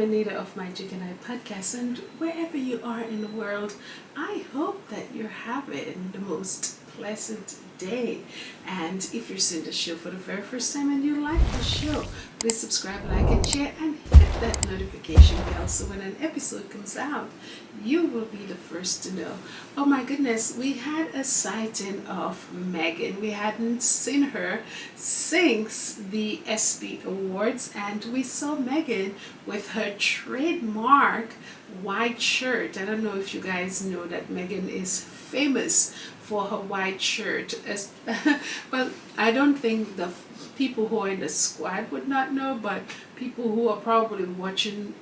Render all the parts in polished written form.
I'm Anita of My Chicken Eye Podcast, and wherever you are in the world, I hope that you're having the most pleasant day. And if you're seeing the show for the very first time and you like the show, please subscribe, like, and share, and hit that notification bell so when an episode comes out, you will be the first to know. Oh my goodness, we had a sighting of Meghan. We hadn't seen her since the ESPY Awards, and we saw Meghan with her trademark white shirt. I don't know if you guys know that Meghan is famous for her white shirt. Well, I don't think the people who are in the squad would not know, but people who are probably watching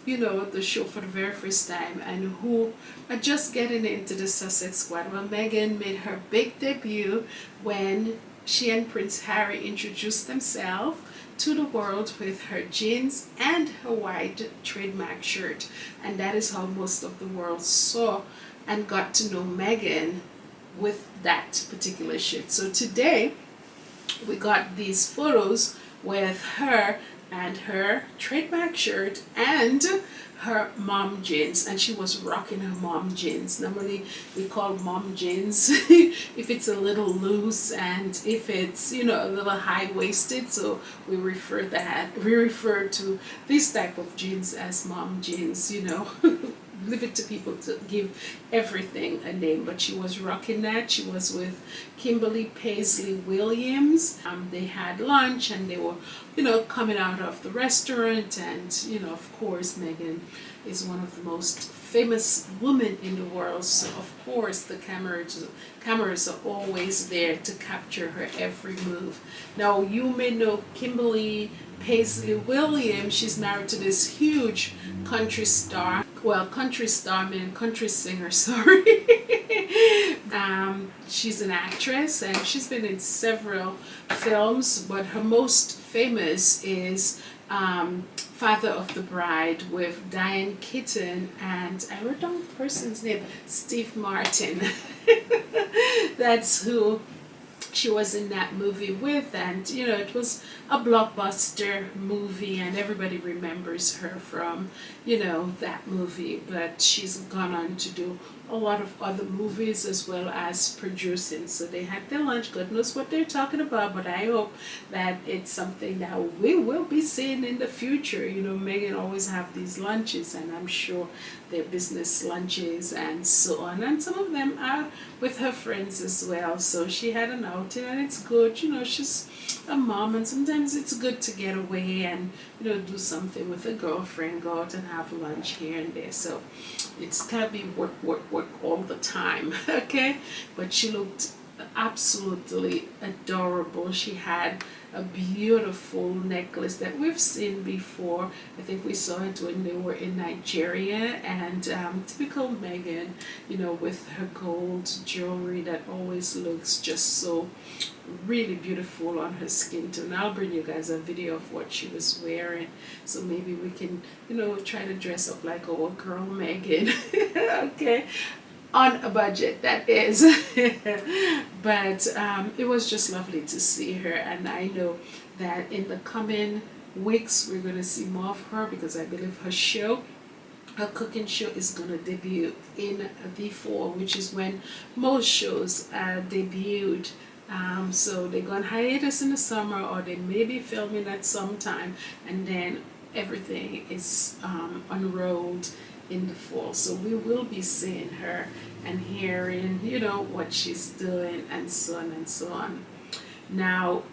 the show for the very first time and who are just getting into the Sussex squad. Well, Meghan made her big debut when she and Prince Harry introduced themselves to the world with her jeans and her white trademark shirt. And that is how most of the world saw and got to know Meghan with that particular shirt. So today we got these photos with her and her trademark shirt and her mom jeans, and she was rocking her mom jeans. Normally we call mom jeans if it's a little loose and if it's a little high-waisted, so we refer to this type of jeans as mom jeans. Leave it to people to give everything a name, but she was rocking that. She was with Kimberly Paisley Williams. They had lunch and they were coming out of the restaurant, and of course Meghan is one of the most famous women in the world, so of course the cameras are always there to capture her every move. Now you may know Kimberly Paisley Williams. She's married to this huge country star. Well, country singer, sorry. She's an actress and she's been in several films, but her most famous is Father of the Bride with Diane Keaton, and I wrote down the person's name, Steve Martin. That's who she was in that movie with, and it was a blockbuster movie and everybody remembers her from that movie, but she's gone on to do a lot of other movies as well as producing. So they had their lunch. God knows what they're talking about, but I hope that it's something that we will be seeing in the future. Meghan always have these lunches, and I'm sure they're business lunches and so on, and some of them are with her friends as well. So she had an outing and it's good. She's a mom, and sometimes it's good to get away and do something with a girlfriend, go out and have lunch here and there. So it's can't be work all the time. Okay, but she looked absolutely adorable. She had a beautiful necklace that we've seen before. I think we saw it when they were in Nigeria, and typical Meghan, with her gold jewelry that always looks just so really beautiful on her skin tone. I'll bring you guys a video of what she was wearing, so maybe we can try to dress up like our girl Meghan. Okay, on a budget, that is. But it was just lovely to see her, and I know that in the coming weeks we're going to see more of her, because I believe her cooking show is going to debut in the fall, which is when most shows debuted. So they go on hiatus in the summer, or they may be filming at some time, and then everything is unrolled in the fall. So we will be seeing her and hearing what she's doing and so on and so on. Now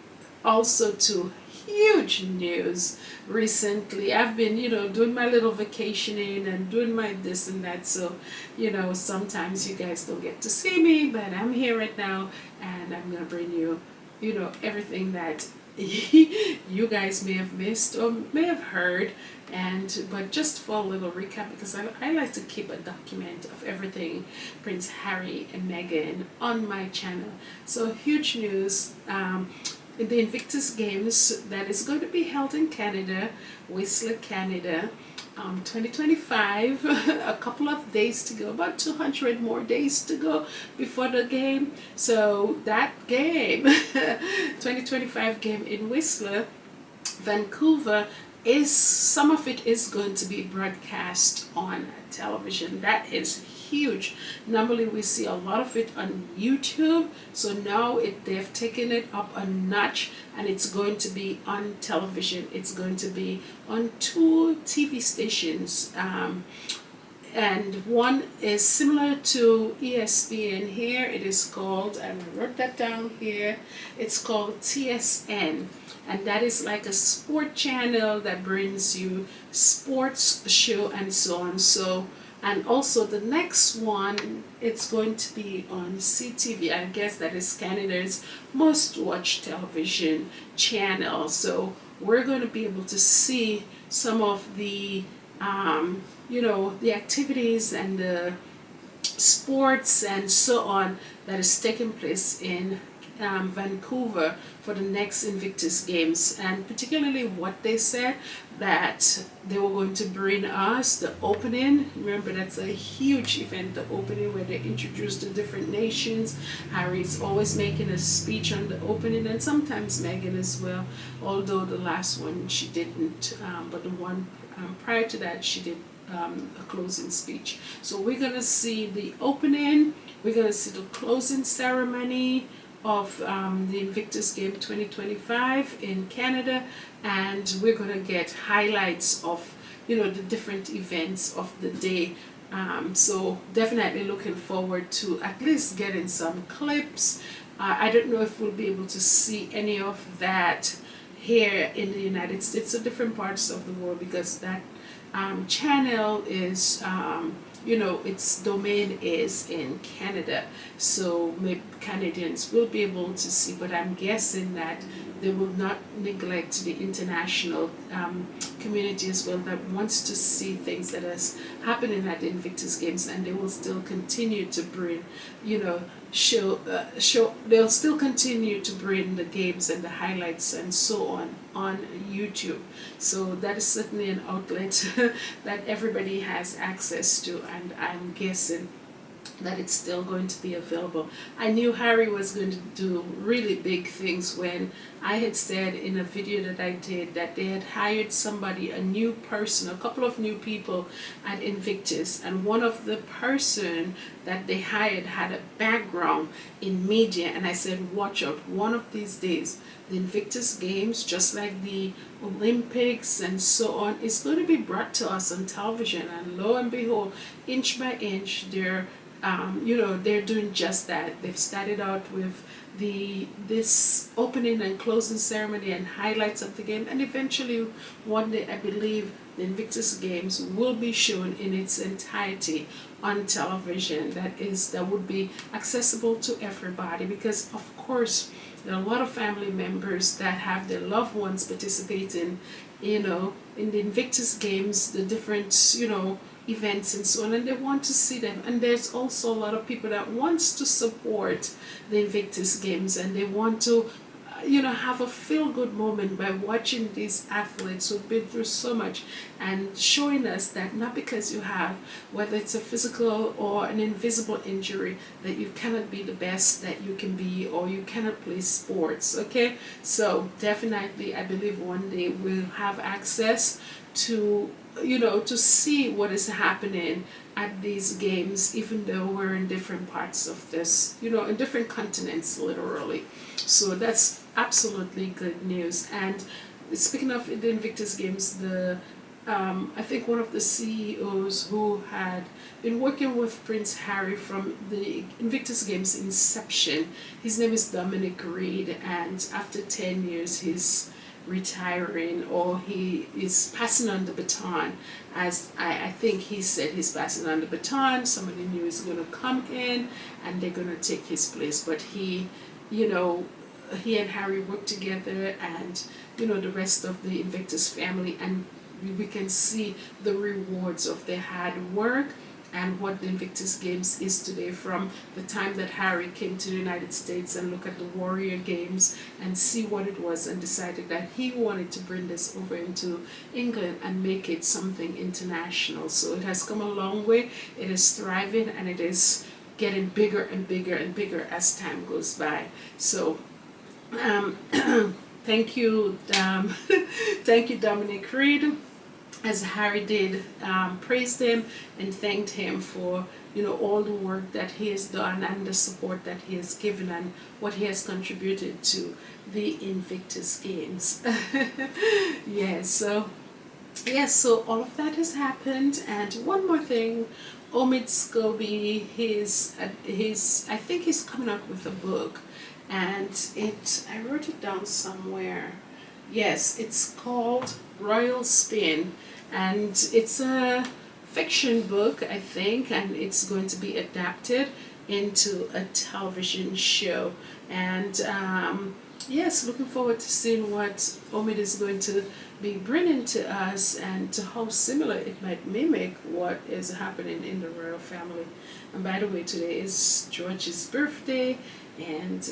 also to huge news recently, I've been doing my little vacationing and doing my this and that, so sometimes you guys don't get to see me, but I'm here right now and I'm gonna bring you everything that you guys may have missed or may have heard, but just for a little recap, because I like to keep a document of everything Prince Harry and Meghan on my channel. So huge news, the Invictus Games that is going to be held in Canada, Whistler, Canada, 2025. A couple of days to go, about 200 more days to go before the game. So that game, 2025 game in Whistler, Vancouver, is some of it is going to be broadcast on television. That is huge. Normally we see a lot of it on YouTube, so now they've taken it up a notch, and it's going to be on television. It's going to be on 2 TV stations. And one is similar to ESPN here. It is called, and I wrote that down here, it's called TSN. And that is like a sport channel that brings you sports show and so on. So, and also the next one, it's going to be on CTV. I guess that is Canada's most watched television channel. So we're going to be able to see some of the the activities and the sports and so on that is taking place in Vancouver for the next Invictus Games, and particularly what they said that they were going to bring us the opening. Remember, that's a huge event, the opening, where they introduce the different nations. Harry's always making a speech on the opening, and sometimes Meghan as well, although the last one she didn't, but the one prior to that she did a closing speech. So we're going to see the opening, we're going to see the closing ceremony of the Invictus Game 2025 in Canada, and we're going to get highlights of the different events of the day. So definitely looking forward to at least getting some clips. I don't know if we'll be able to see any of that here in the United States or different parts of the world, because that channel is its domain is in Canada, so maybe Canadians will be able to see, but I'm guessing that they will not neglect the international community as well, that wants to see things that is happening at the Invictus Games, and they will still continue to bring they'll still continue to bring the games and the highlights and so on YouTube. So that is certainly an outlet that everybody has access to, and I'm guessing that it's still going to be available. I knew Harry was going to do really big things when I had said in a video that I did that they had hired somebody, a new person, a couple of new people at Invictus, and one of the person that they hired had a background in media, and I said, watch out, one of these days the Invictus Games, just like the Olympics and so on, is going to be brought to us on television. And lo and behold, inch by inch, they're doing just that. They've started out with this opening and closing ceremony and highlights of the game, and eventually one day I believe the Invictus Games will be shown in its entirety on television. That would be accessible to everybody, because of course there are a lot of family members that have their loved ones participating in the Invictus Games, the different events and so on, and they want to see them. And there's also a lot of people that wants to support the Invictus Games, and they want to have a feel-good moment by watching these athletes who've been through so much, and showing us that not because you have, whether it's a physical or an invisible injury, that you cannot be the best that you can be, or you cannot play sports. Okay, so definitely I believe one day we'll have access to to see what is happening at these games, even though we're in different parts of this, in different continents, literally. So that's absolutely good news. And speaking of the Invictus Games, I think one of the CEOs who had been working with Prince Harry from the Invictus Games inception, his name is Dominic Reid, and after 10 years he's retiring, or he is passing on the baton. As I think he said, he's passing on the baton. Somebody new is going to come in and they're going to take his place. But he and Harry work together, and the rest of the Invictus family, and we can see the rewards of their hard work and what the Invictus Games is today, from the time that Harry came to the United States and look at the Warrior Games and see what it was, and decided that he wanted to bring this over into England and make it something international. So it has come a long way. It is thriving, and it is getting bigger and bigger and bigger as time goes by. So thank you, thank you, Dominic Reid, as Harry did, praised him and thanked him for, you know, all the work that he has done and the support that he has given and what he has contributed to the Invictus Games. Yes, so yes, so all of that has happened, and one more thing, Omid Scobie, his I think he's coming up with a book, and I wrote it down somewhere. Yes, it's called Royal Spin, and it's a fiction book, I think, and it's going to be adapted into a television show. And yes, looking forward to seeing what Omid is going to be bringing to us and to how similar it might mimic what is happening in the royal family. And by the way, today is George's birthday, and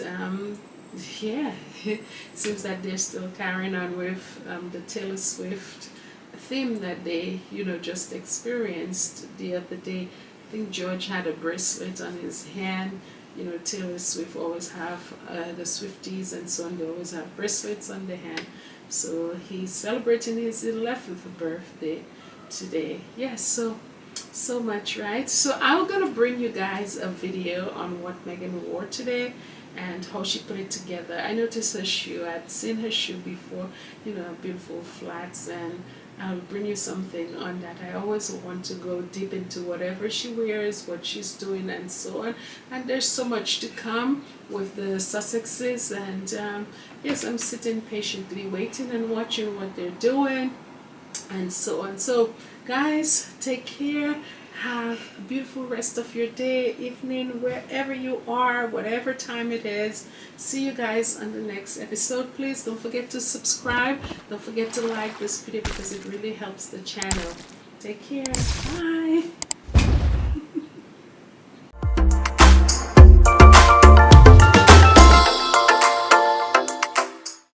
yeah, it seems that they're still carrying on with the Taylor Swift theme that they, you know, just experienced the other day. I think George had a bracelet on his hand. You know, Taylor Swift always have the Swifties and so on. They always have bracelets on their hand. So he's celebrating his 11th birthday today. Yes, so much, right? So I'm gonna bring you guys a video on what Meghan wore today and how she put it together. I noticed her shoe. I'd seen her shoe before, you know, beautiful flats, and I'll bring you something on that. I always want to go deep into whatever she wears, what she's doing, and so on. And there's so much to come with the Sussexes, and yes, I'm sitting patiently waiting and watching what they're doing, and so on. So, guys, take care. Have a beautiful rest of your day, evening, wherever you are, whatever time it is. See you guys on the next episode. Please don't forget to subscribe. Don't forget to like this video because it really helps the channel. Take care. Bye.